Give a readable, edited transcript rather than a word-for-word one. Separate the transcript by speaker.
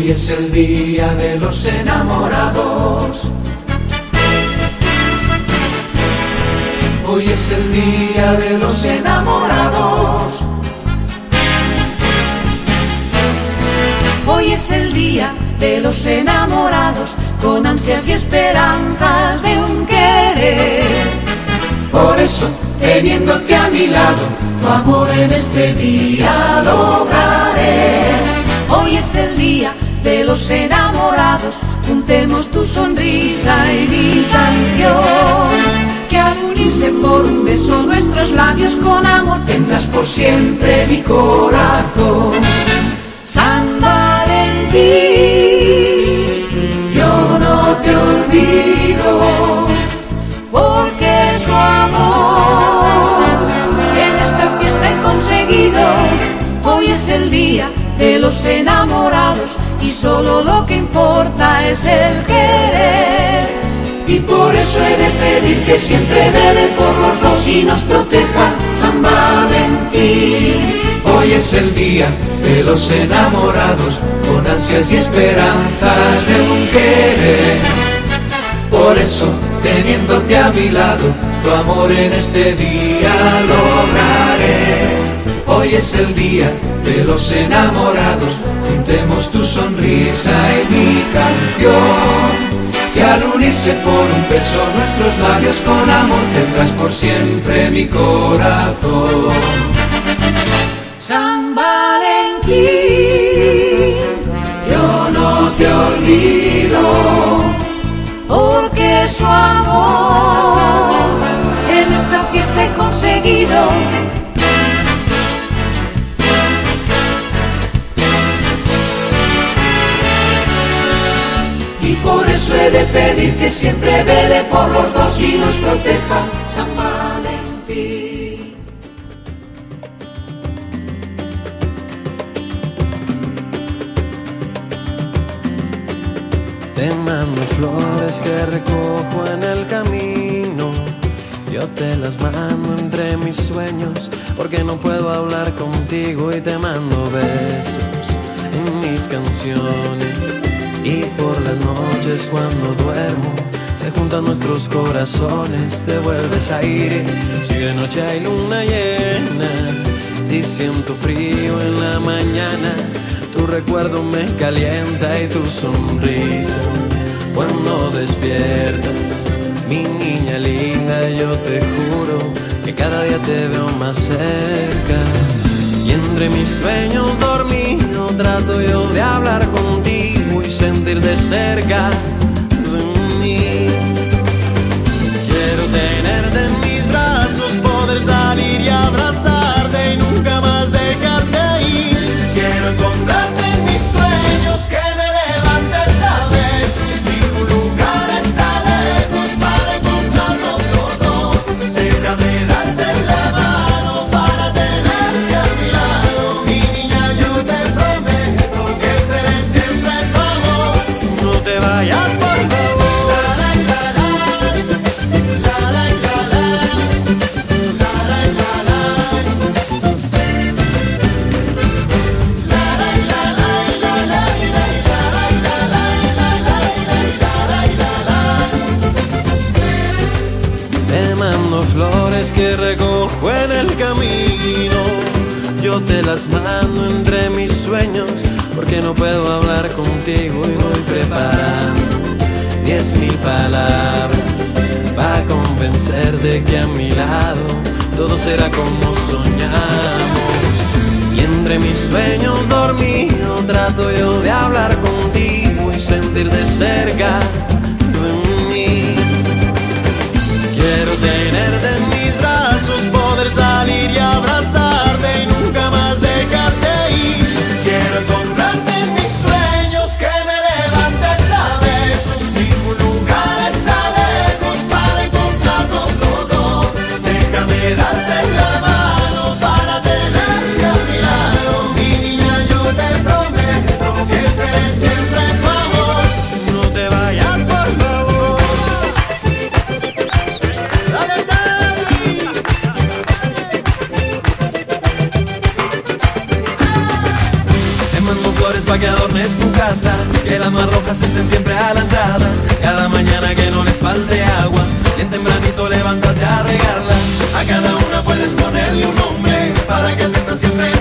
Speaker 1: Hoy es el día de los enamorados. Hoy es el día de los enamorados.
Speaker 2: Hoy es el día de los enamorados, con ansias y esperanzas de un querer.
Speaker 1: Por eso, teniéndote a mi lado, tu amor en este día lograré.
Speaker 2: Hoy es el día de los enamorados, juntemos tu sonrisa y mi canción. Que al unirse por un beso nuestros labios, con amor
Speaker 1: tendrás por siempre mi corazón.
Speaker 2: San Valentín,
Speaker 1: yo no te olvido,
Speaker 2: porque su amor en esta fiesta he conseguido. Hoy es el día de los enamorados y solo lo que importa es el querer.
Speaker 1: Y por eso he de pedir que siempre vele por los dos y nos proteja San Valentín. Hoy es el día de los enamorados, con ansias y esperanzas de un querer. Por eso, teniéndote a mi lado, tu amor en este día lograré. Hoy es el día de los enamorados, juntemos tu sonrisa y mi canción. Que al unirse por un beso nuestros labios, con amor tendrás por siempre mi corazón.
Speaker 2: San Valentín,
Speaker 1: yo no te olvido,
Speaker 2: porque su amor en esta fiesta he conseguido.
Speaker 1: Y por eso he de pedir que siempre vele por los dos y nos proteja San Valentín.
Speaker 3: Te mando flores que recojo en el camino, yo te las mando entre mis sueños, porque no puedo hablar contigo, y te mando besos en mis canciones. Y por las noches cuando duermo, se juntan nuestros corazones, te vuelves a ir. Si de noche hay luna llena, si siento frío en la mañana, tu recuerdo me calienta y tu sonrisa cuando despiertas. Mi niña linda, yo te juro que cada día te veo más cerca. Y entre mis sueños dormido trato yo de hablar contigo y sentir de cerca de mí. Quiero tenerte en mis brazos, poder salir y abrazarte y nunca más dejarte ir. Quiero encontrarte en mis sueños, que me levantes a veces. Ningún lugar está lejos para encontrarnos los dos. Déjame darte la mano para tenerte a mi lado. Mi niña, yo te prometo que seré siempre tu amor. No te vayas, por favor. Flores que recojo en el camino, yo te las mando entre mis sueños, porque no puedo hablar contigo y voy preparando 10.000 palabras para convencerte que a mi lado todo será como soñamos. Y entre mis sueños dormido trato yo de hablar contigo y sentir de cerca de mí. Quiero tenerte en mis brazos, poder salir y abrazarte y nunca más dejarte ir. Quiero encontrarte en mis sueños, que me levantes a besos. Ningún lugar está lejos para encontrarnos los dos. Déjame darte la mano para tenerte a mi lado. Mi niña, yo te prometo que seré siempre tu amor. No te vayas. pa' que adornes tu casa, que las más rojas estén siempre a la entrada. Cada mañana que no les falte agua, bien tempranito levántate a regarla. A cada una puedes ponerle un nombre, para que atendan siempre